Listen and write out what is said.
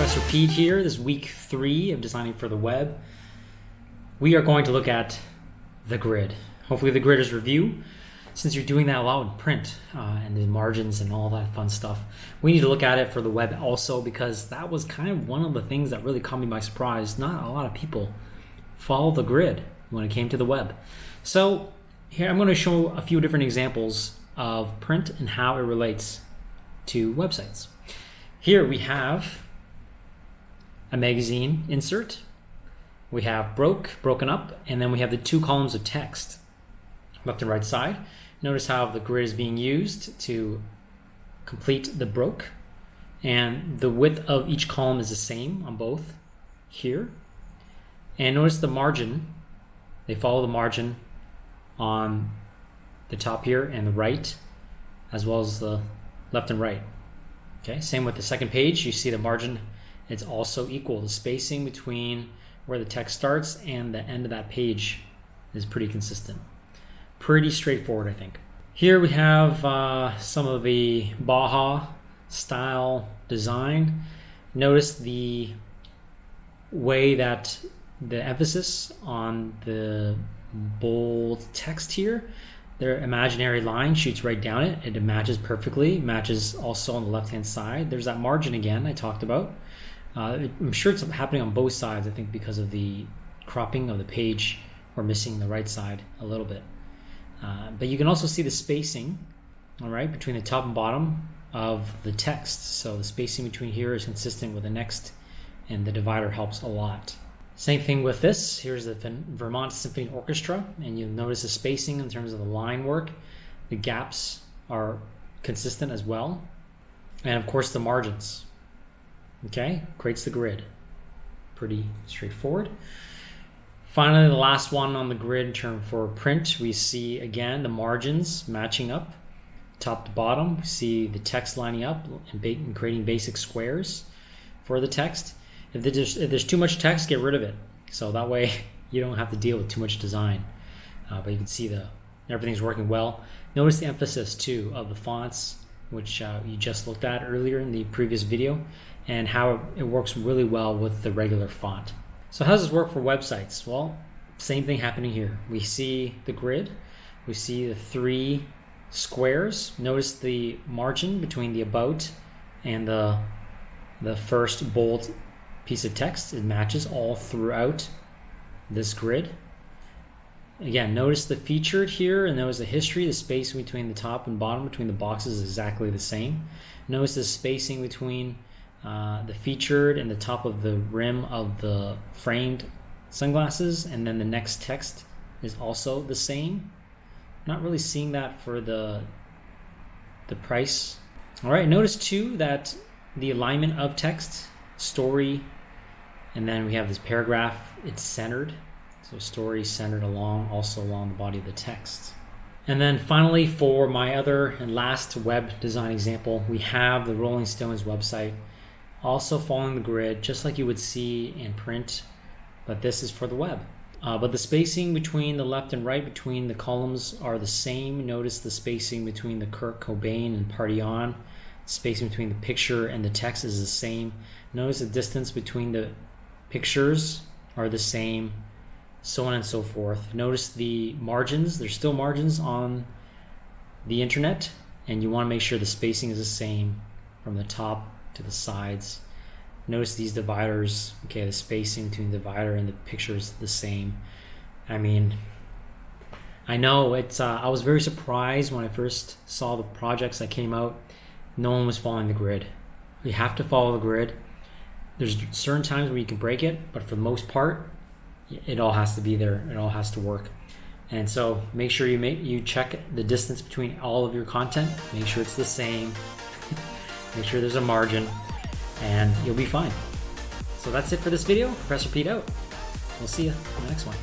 Professor Pete here. This is week 3 of Designing for the Web. We are going to look at the grid. Hopefully the grid is review. Since you're doing that a lot in print and the margins and all that fun stuff, we need to look at it for the web also, because that was kind of one of the things that really caught me by surprise. Not a lot of people follow the grid when it came to the web. So here I'm going to show a few different examples of print and how it relates to websites. Here we have a magazine insert. We have broken up, and then we have the 2 columns of text, left and right side. Notice how the grid is being used to complete the broke, and the width of each column is the same on both here. And notice the margin, they follow the margin on the top here and the right, as well as the left and right. Okay, same with the second page. You see the margin, it's also equal. The spacing between where the text starts and the end of that page is pretty consistent. Pretty straightforward, I think. Here we have some of the Baja style design. Notice the way that the emphasis on the bold text here, their imaginary line shoots right down it. It matches perfectly. It matches also on the left-hand side. There's that margin again I talked about. I'm sure it's happening on both sides, I think, because of the cropping of the page. We're missing the right side a little bit. But you can also see the spacing, all right, between the top and bottom of the text. So the spacing between here is consistent with the next, and the divider helps a lot. Same thing with this. Here's the Vermont Symphony Orchestra, and you'll notice the spacing in terms of the line work. The gaps are consistent as well. And of course the margins. Okay, creates the grid. Pretty straightforward. Finally, the last one on the grid in term for print, we see again the margins matching up top to bottom. We see the text lining up and creating basic squares for the text. If there's too much text, get rid of it. So that way you don't have to deal with too much design. But you can see everything's working well. Notice the emphasis too of the fonts, which you just looked at earlier in the previous video, and how it works really well with the regular font. So how does this work for websites? Well, same thing happening here. We see the grid, we see the 3 squares. Notice the margin between the about and the first bold piece of text. It matches all throughout this grid. Again, notice the featured here, and notice the history. The spacing between the top and bottom between the boxes is exactly the same. Notice the spacing between the featured and the top of the rim of the framed sunglasses, and then the next text is also the same. Not really seeing that for the price. All right, notice too that the alignment of text, story, and then we have this paragraph, it's centered. So story centered also along the body of the text. And then finally, for my other and last web design example, we have the Rolling Stones website, also following the grid, just like you would see in print, but this is for the web. But the spacing between the left and right between the columns are the same. Notice the spacing between the Kurt Cobain and Party On. Spacing between the picture and the text is the same. Notice the distance between the pictures are the same, so on and so forth. Notice the margins. There's still margins on the internet, and you want to make sure the spacing is the same from the top to the sides. Notice these dividers. Okay, the spacing between the divider and the picture is the same. I mean, I know it's I was very surprised when I first saw the projects that came out. No one was following the grid. You have to follow the grid. There's certain times where you can break it, but for the most part, it all has to be there. It all has to work. And so make sure you check the distance between all of your content. Make sure it's the same. Make sure there's a margin, and you'll be fine. So that's it for this video. Professor Pete out. We'll see you in the next one.